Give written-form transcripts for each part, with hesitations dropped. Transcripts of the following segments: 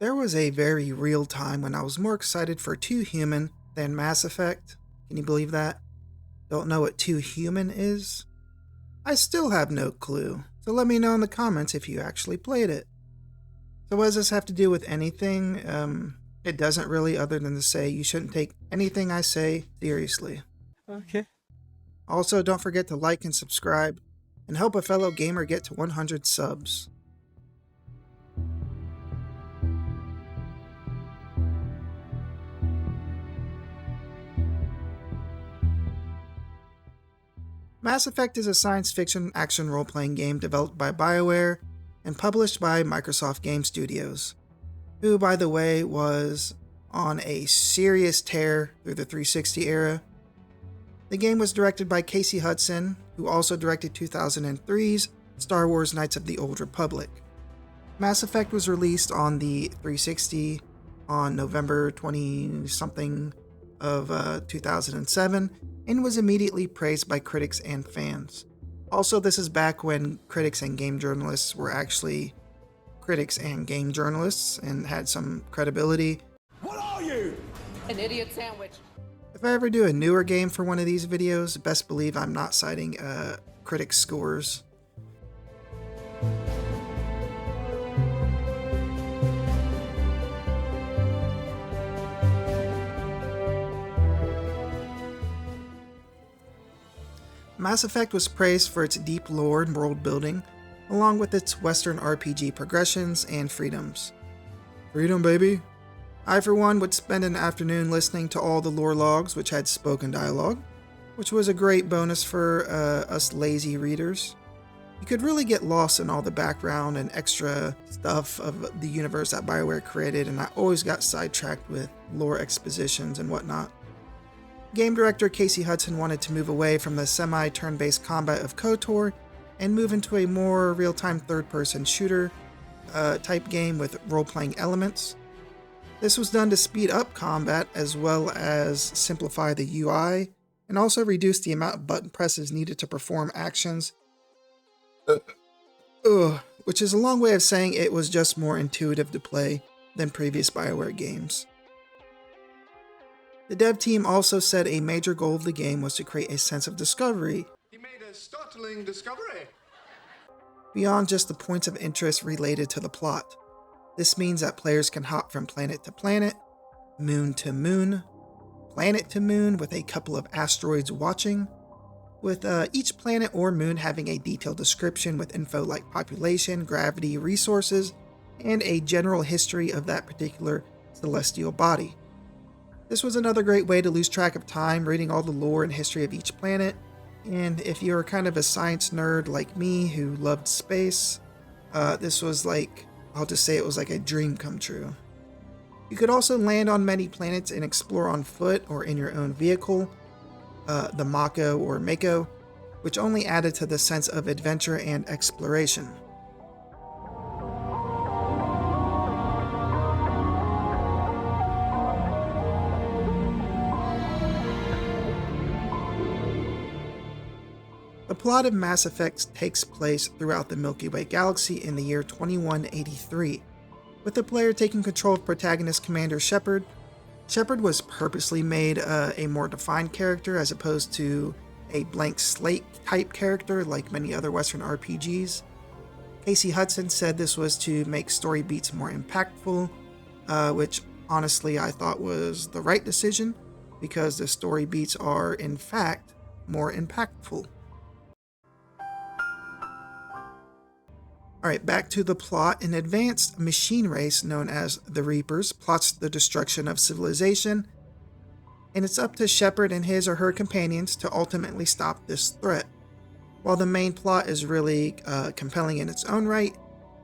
There was a very real time when I was more excited for 2 Human than Mass Effect. Can you believe that? Don't know what 2 Human is? I still have no clue, so let me know in the comments if you actually played it. So what does this have to do with anything? It doesn't really, other than to say you shouldn't take anything I say seriously. Okay. Also, don't forget to like and subscribe, and help a fellow gamer get to 100 subs. Mass Effect is a science fiction action role-playing game developed by BioWare and published by Microsoft Game Studios, who, by the way, was on a serious tear through the 360 era. The game was directed by Casey Hudson, who also directed 2003's Star Wars Knights of the Old Republic. Mass Effect was released on the 360 on November 20-something of 2007 and was immediately praised by critics and fans. Also, this is back when critics and game journalists were actually critics and game journalists and had some credibility. What are you? An idiot sandwich. If I ever do a newer game for one of these videos, best believe I'm not citing critic scores. Mass Effect was praised for its deep lore and world building, along with its Western RPG progressions and freedoms. Freedom, baby! I, for one, would spend an afternoon listening to all the lore logs, which had spoken dialogue, which was a great bonus for us lazy readers. You could really get lost in all the background and extra stuff of the universe that BioWare created, and I always got sidetracked with lore expositions and whatnot. Game director Casey Hudson wanted to move away from the semi-turn-based combat of KOTOR and move into a more real-time third-person shooter type game with role-playing elements. This was done to speed up combat as well as simplify the UI and also reduce the amount of button presses needed to perform actions, which is a long way of saying it was just more intuitive to play than previous BioWare games. The dev team also said a major goal of the game was to create a sense of discovery. He made a startling discovery. Beyond just the points of interest related to the plot. This means that players can hop from planet to planet, moon to moon, planet to moon with a couple of asteroids watching, with each planet or moon having a detailed description with info like population, gravity, resources, and a general history of that particular celestial body. This was another great way to lose track of time reading all the lore and history of each planet, and if you're kind of a science nerd like me who loved space, this was like, I'll just say it was like a dream come true. You could also land on many planets and explore on foot or in your own vehicle, the Mako or Mako, which only added to the sense of adventure and exploration. The plot of Mass Effect takes place throughout the Milky Way galaxy in the year 2183, with the player taking control of protagonist Commander Shepard. Shepard was purposely made a more defined character as opposed to a blank slate type character like many other Western RPGs. Casey Hudson said this was to make story beats more impactful, which honestly I thought was the right decision, because the story beats are in fact more impactful. Alright, back to the plot. An advanced machine race known as the Reapers plots the destruction of civilization, and it's up to Shepard and his or her companions to ultimately stop this threat. While the main plot is really compelling in its own right,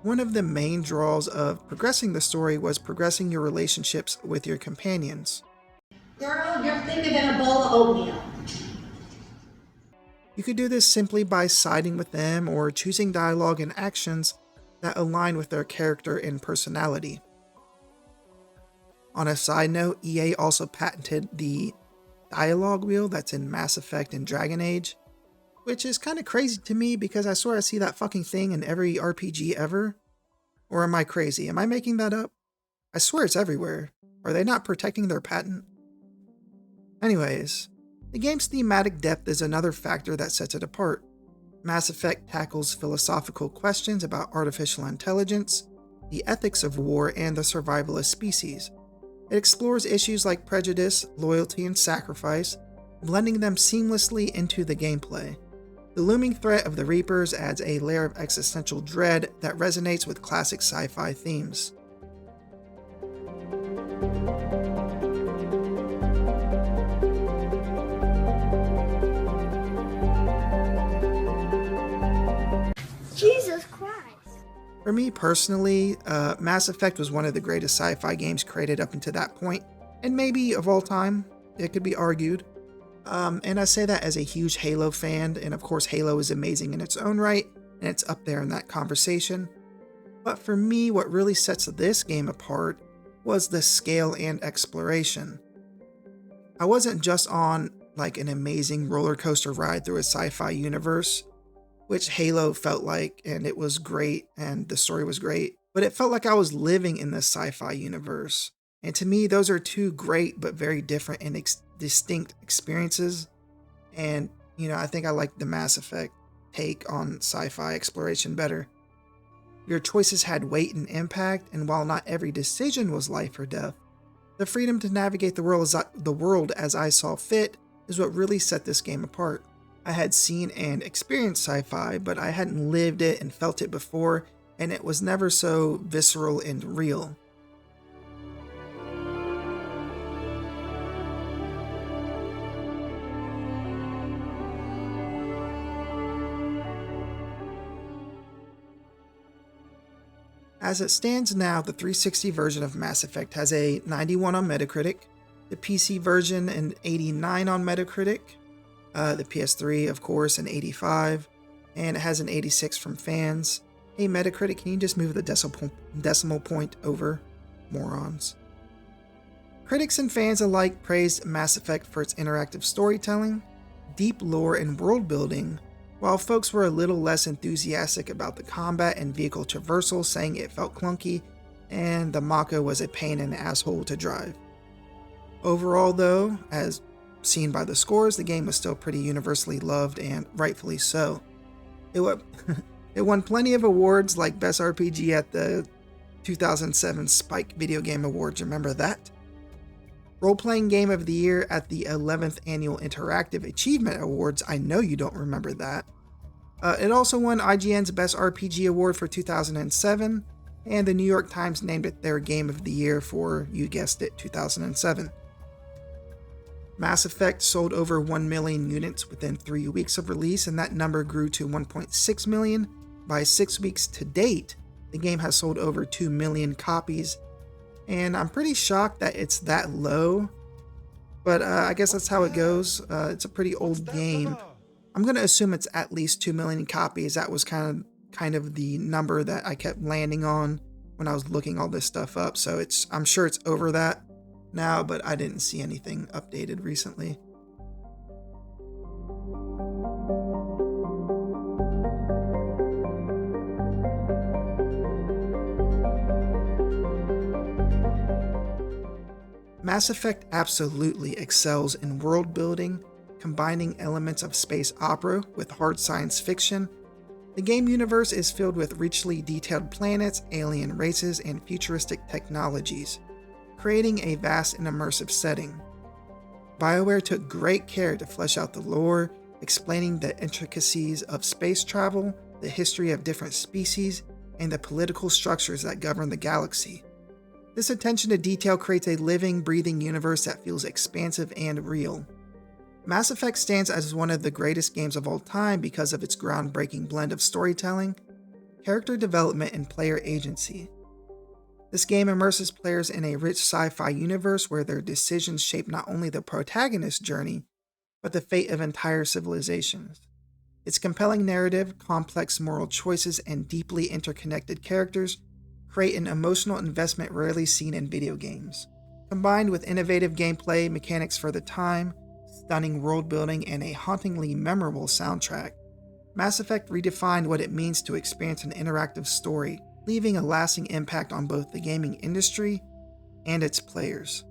one of the main draws of progressing the story was progressing your relationships with your companions. Girl, you're thicker than a bowl of oatmeal. You could do this simply by siding with them or choosing dialogue and actions that align with their character and personality. On a side note, EA also patented the dialogue wheel that's in Mass Effect and Dragon Age, which is kind of crazy to me because I swear I see that fucking thing in every RPG ever. Or am I crazy? Am I making that up? I swear it's everywhere. Are they not protecting their patent? Anyways, the game's thematic depth is another factor that sets it apart. Mass Effect tackles philosophical questions about artificial intelligence, the ethics of war, and the survival of species. It explores issues like prejudice, loyalty, and sacrifice, blending them seamlessly into the gameplay. The looming threat of the Reapers adds a layer of existential dread that resonates with classic sci-fi themes. Jesus Christ. For me personally, Mass Effect was one of the greatest sci-fi games created up until that point, and maybe of all time, it could be argued. And I say that as a huge Halo fan, and of course Halo is amazing in its own right, and it's up there in that conversation. But for me, what really sets this game apart was the scale and exploration. I wasn't just on like an amazing roller coaster ride through a sci-fi universe, which Halo felt like, and it was great, and the story was great, but it felt like I was living in this sci-fi universe. And to me, those are two great but very different and distinct experiences. And, I think I like the Mass Effect take on sci-fi exploration better. Your choices had weight and impact, and while not every decision was life or death, the freedom to navigate the world as I saw fit is what really set this game apart. I had seen and experienced sci-fi, but I hadn't lived it and felt it before, and it was never so visceral and real. As it stands now, the 360 version of Mass Effect has a 91 on Metacritic, the PC version an 89 on Metacritic, the PS3, of course, an 85, and it has an 86 from fans. Hey Metacritic, can you just move the decimal point over? Morons. Critics and fans alike praised Mass Effect for its interactive storytelling, deep lore, and world building, while folks were a little less enthusiastic about the combat and vehicle traversal, saying it felt clunky, and the Mako was a pain in the asshole to drive. Overall though, as seen by the scores, the game was still pretty universally loved, and rightfully so. It won plenty of awards like Best RPG at the 2007 Spike Video Game Awards, remember that? Role-Playing Game of the Year at the 11th Annual Interactive Achievement Awards, I know you don't remember that. It also won IGN's Best RPG Award for 2007, and the New York Times named it their Game of the Year for, you guessed it, 2007. Mass Effect sold over 1 million units within 3 weeks of release, and that number grew to 1.6 million. By 6 weeks to date, the game has sold over 2 million copies, and I'm pretty shocked that it's that low, but I guess that's how it goes. It's a pretty old game. I'm going to assume it's at least 2 million copies. That was kind of the number that I kept landing on when I was looking all this stuff up, so I'm sure it's over that now, but I didn't see anything updated recently. Mass Effect absolutely excels in world building, combining elements of space opera with hard science fiction. The game universe is filled with richly detailed planets, alien races, and futuristic technologies, creating a vast and immersive setting. BioWare took great care to flesh out the lore, explaining the intricacies of space travel, the history of different species, and the political structures that govern the galaxy. This attention to detail creates a living, breathing universe that feels expansive and real. Mass Effect stands as one of the greatest games of all time because of its groundbreaking blend of storytelling, character development, and player agency. This game immerses players in a rich sci-fi universe where their decisions shape not only the protagonist's journey, but the fate of entire civilizations. Its compelling narrative, complex moral choices, and deeply interconnected characters create an emotional investment rarely seen in video games. Combined with innovative gameplay mechanics for the time, stunning world building, and a hauntingly memorable soundtrack, Mass Effect redefined what it means to experience an interactive story, leaving a lasting impact on both the gaming industry and its players.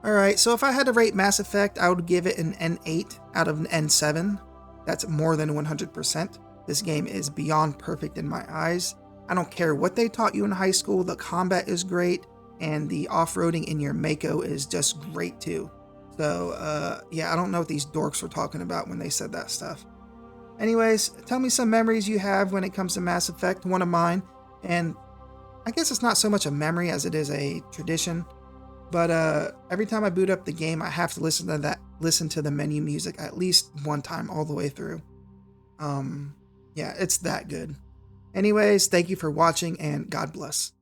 Alright, so if I had to rate Mass Effect, I would give it an N8 out of an N7. That's more than 100%. This game is beyond perfect in my eyes. I don't care what they taught you in high school, the combat is great, and the off-roading in your Mako is just great too. So, yeah, I don't know what these dorks were talking about when they said that stuff. Anyways, tell me some memories you have when it comes to Mass Effect, one of mine, and I guess it's not so much a memory as it is a tradition. But every time I boot up the game, I have to listen to the menu music at least one time all the way through. Yeah, it's that good. Anyways, thank you for watching and God bless.